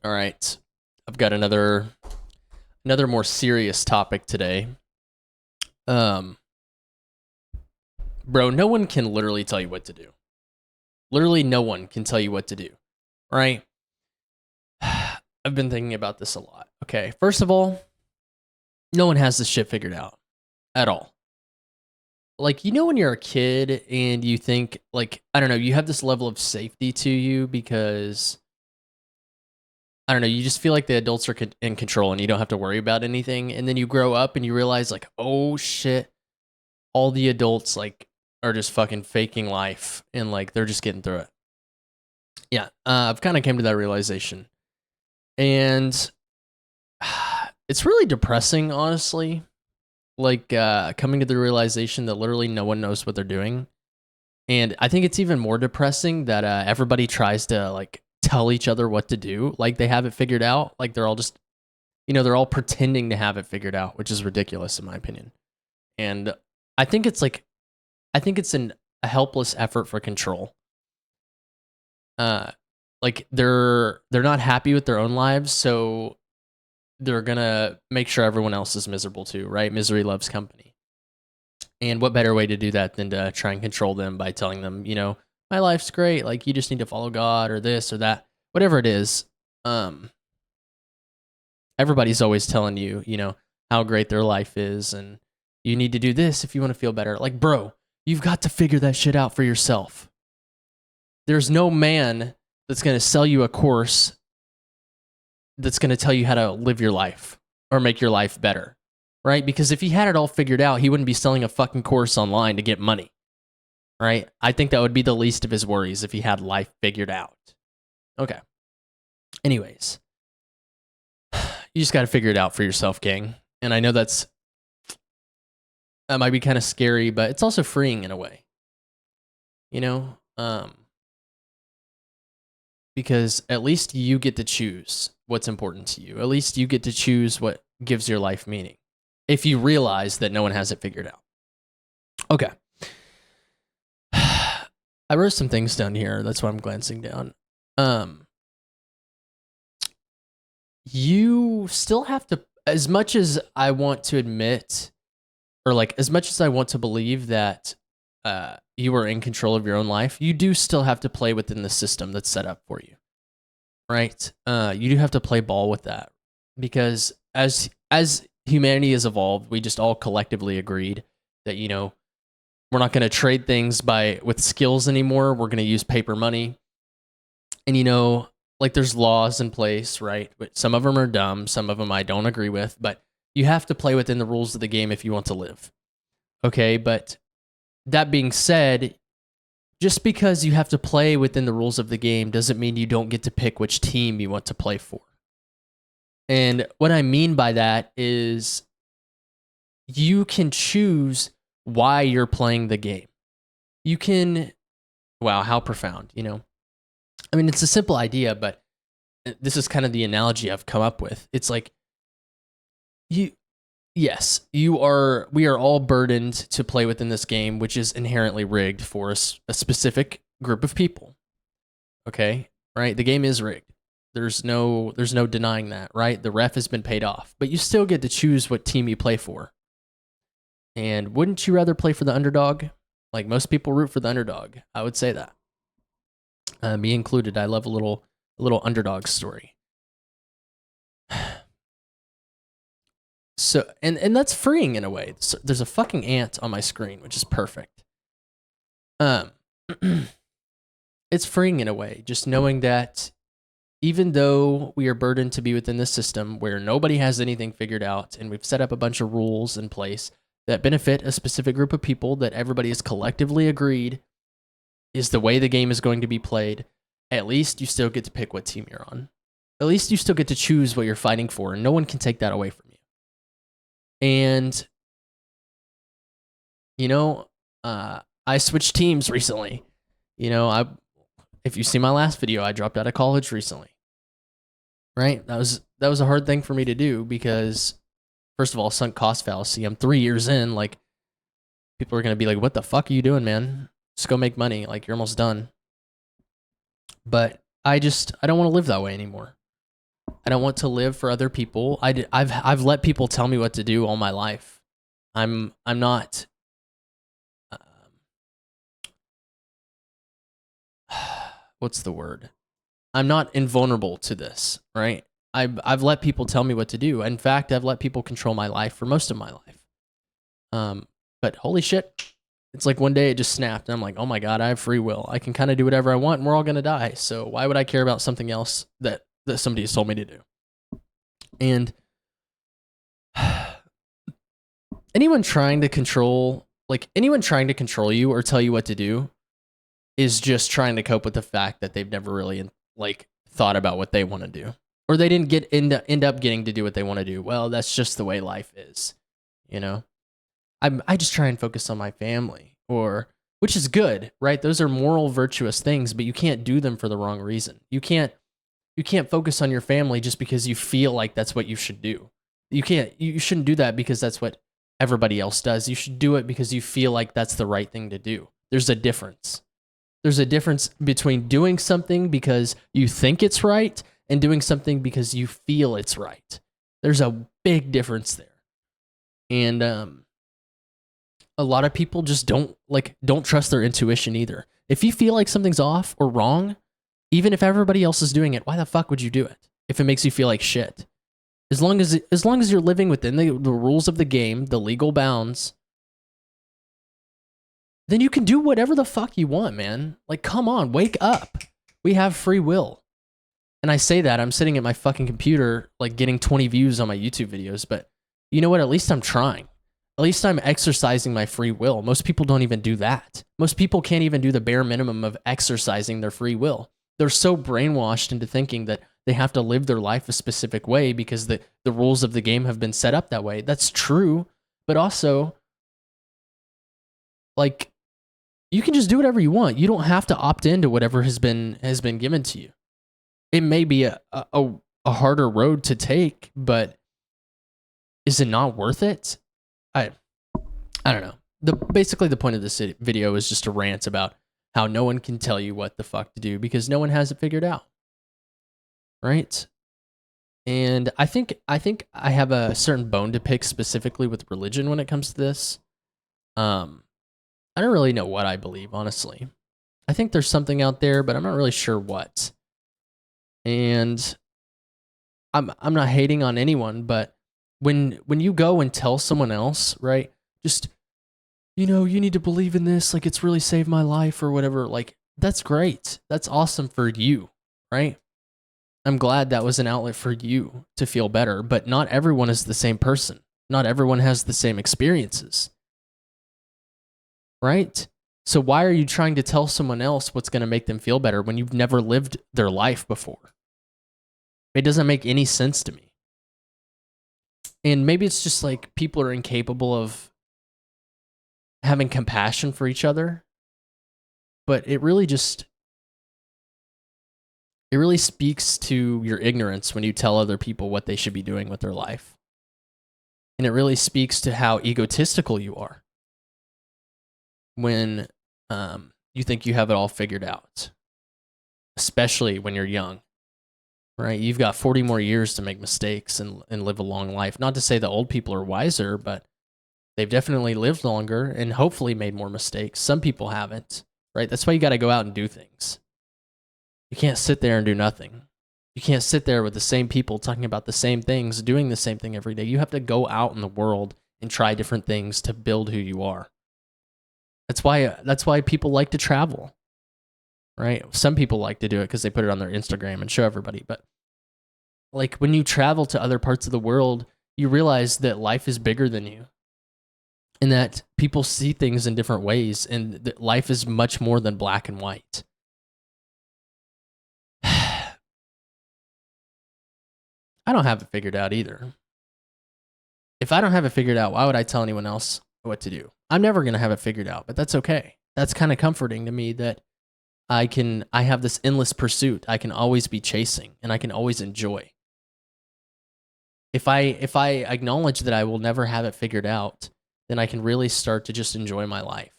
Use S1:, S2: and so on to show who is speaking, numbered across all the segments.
S1: All right. I've got another more serious topic today. Um Bro, no one can literally tell you what to do. Literally no one can tell you what to do. Right? I've been thinking about this a lot. Okay, first of all, no one has this shit figured out at all. Like, when you're a kid and you think, like, I don't know, you have this level of safety to you because I don't know, you just feel like the adults are in control and you don't have to worry about anything. And then you grow up and you realize, like, oh shit, all the adults, like, are just fucking faking life and, like, they're just getting through it. Yeah, I've kind of came to that realization. And it's really depressing, honestly. Like, coming to the realization that literally no one knows what they're doing. And I think it's even more depressing that everybody tries to, like, tell each other what to do. Like, they have it figured out. Like, they're all just, they're all pretending to have it figured out, which is ridiculous in my opinion. And I think it's like, a helpless effort for control. Like, they're not happy with their own lives, so they're gonna make sure everyone else is miserable too, right? Misery loves company. And what better way to do that than to try and control them by telling them, my life's great, like, you just need to follow God or this or that, whatever it is. Um, Everybody's always telling you, how great their life is, and you need to do this if you want to feel better. Like, bro, you've got to figure that shit out for yourself. There's no man that's going to sell you a course that's going to tell you how to live your life or make your life better, right? Because if he had it all figured out, he wouldn't be selling a fucking course online to get money, right? I think that would be the least of his worries if he had life figured out. Okay. Anyways, you just got to figure it out for yourself, gang. And I know that might be kind of scary, but it's also freeing in a way, you know? Because at least you get to choose what's important to you. At least you get to choose what gives your life meaning. If you realize that no one has it figured out. Okay. I wrote some things down here. That's why I'm glancing down. You still have to, as much as I want to admit, or like as much as I want to believe that you are in control of your own life, you do still have to play within the system that's set up for you, right? You do have to play ball with that because as humanity has evolved, we just all collectively agreed that we're not going to trade things with skills anymore. We're going to use paper money, and like there's laws in place, right? But some of them are dumb, some of them I don't agree with, but you have to play within the rules of the game if you want to live. Okay, but that being said, just because you have to play within the rules of the game doesn't mean you don't get to pick which team you want to play for. And what I mean by that is you can choose why you're playing the game. You can, wow, how profound, I mean, it's a simple idea, but this is kind of the analogy I've come up with. It's like, yes, we are all burdened to play within this game, which is inherently rigged for a specific group of people. Okay, right? The game is rigged. There's no denying that, right? The ref has been paid off, but you still get to choose what team you play for. And wouldn't you rather play for the underdog? Like most people root for the underdog. I would say that. Me included. I love a little underdog story. So and that's freeing in a way. So there's a fucking ant on my screen, which is perfect. It's freeing in a way, just knowing that even though we are burdened to be within this system where nobody has anything figured out, and we've set up a bunch of rules in place that benefit a specific group of people that everybody has collectively agreed is the way the game is going to be played, at least you still get to pick what team you're on. At least you still get to choose what you're fighting for, and no one can take that away from you. And, I switched teams recently. If you see my last video, I dropped out of college recently. Right? That was a hard thing for me to do because, first of all, sunk cost fallacy. I'm 3 years in. Like, people are going to be like, what the fuck are you doing, man? Just go make money. Like, you're almost done. But I don't want to live that way anymore. I don't want to live for other people. I've let people tell me what to do all my life. I'm not. What's the word? I'm not invulnerable to this, right? I've let people tell me what to do. In fact, I've let people control my life for most of my life. But holy shit, it's like one day it just snapped, and I'm like, oh my god, I have free will. I can kind of do whatever I want, and we're all gonna die. So why would I care about something else that somebody has told me to do? And anyone trying to control you or tell you what to do is just trying to cope with the fact that they've never really like thought about what they want to do, or they didn't end up getting to do what they want to do. Well, that's just the way life is, you know. I just try and focus on my family, which is good, right? Those are moral, virtuous things, but you can't do them for the wrong reason. You can't focus on your family just because you feel like that's what you should do. You shouldn't do that because that's what everybody else does. You should do it because you feel like that's the right thing to do. There's a difference. There's a difference between doing something because you think it's right and doing something because you feel it's right. There's a big difference there. And a lot of people just don't trust their intuition either. If you feel like something's off or wrong, even if everybody else is doing it, why the fuck would you do it if it makes you feel like shit? As long as you're living within the rules of the game, the legal bounds, then you can do whatever the fuck you want, man. Like, come on, wake up. We have free will. And I say that, I'm sitting at my fucking computer, like getting 20 views on my YouTube videos, but you know what? At least I'm trying. At least I'm exercising my free will. Most people don't even do that. Most people can't even do the bare minimum of exercising their free will. They're so brainwashed into thinking that they have to live their life a specific way because the rules of the game have been set up that way. That's true, but also, like, you can just do whatever you want. You don't have to opt into whatever has been given to you. It may be a harder road to take, but is it not worth it? I don't know. Basically the point of this video is just a rant about how no one can tell you what the fuck to do because no one has it figured out. Right? And I think I have a certain bone to pick specifically with religion when it comes to this. I don't really know what I believe, honestly. I think there's something out there, but I'm not really sure what. And I'm not hating on anyone, but when you go and tell someone else, right, just, you know, you need to believe in this, like it's really saved my life or whatever, like that's great. That's awesome for you, right? I'm glad that was an outlet for you to feel better, but not everyone is the same person. Not everyone has the same experiences, right? So why are you trying to tell someone else what's going to make them feel better when you've never lived their life before? It doesn't make any sense to me. And maybe it's just like people are incapable of having compassion for each other, but it really speaks to your ignorance when you tell other people what they should be doing with their life. And it really speaks to how egotistical you are when you think you have it all figured out, especially when you're young, right? You've got 40 more years to make mistakes and live a long life. Not to say that old people are wiser, but they've definitely lived longer and hopefully made more mistakes. Some people haven't, right? That's why you got to go out and do things. You can't sit there and do nothing. You can't sit there with the same people talking about the same things, doing the same thing every day. You have to go out in the world and try different things to build who you are. That's why people like to travel, right? Some people like to do it because they put it on their Instagram and show everybody. But like when you travel to other parts of the world, you realize that life is bigger than you and that people see things in different ways and that life is much more than black and white. I don't have it figured out either. If I don't have it figured out, why would I tell anyone else what to do? I'm never going to have it figured out, but that's okay. That's kind of comforting to me that I have this endless pursuit I can always be chasing and I can always enjoy. If I acknowledge that I will never have it figured out, then I can really start to just enjoy my life.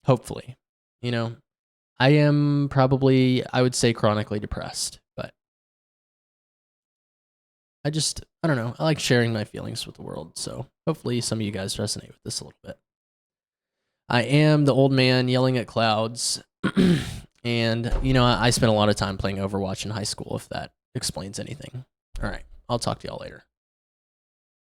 S1: Hopefully, you know, I am probably, I would say, chronically depressed, but I don't know. I like sharing my feelings with the world. So hopefully some of you guys resonate with this a little bit. I am the old man yelling at clouds. And, I spent a lot of time playing Overwatch in high school, if that explains anything. All right. I'll talk to y'all later.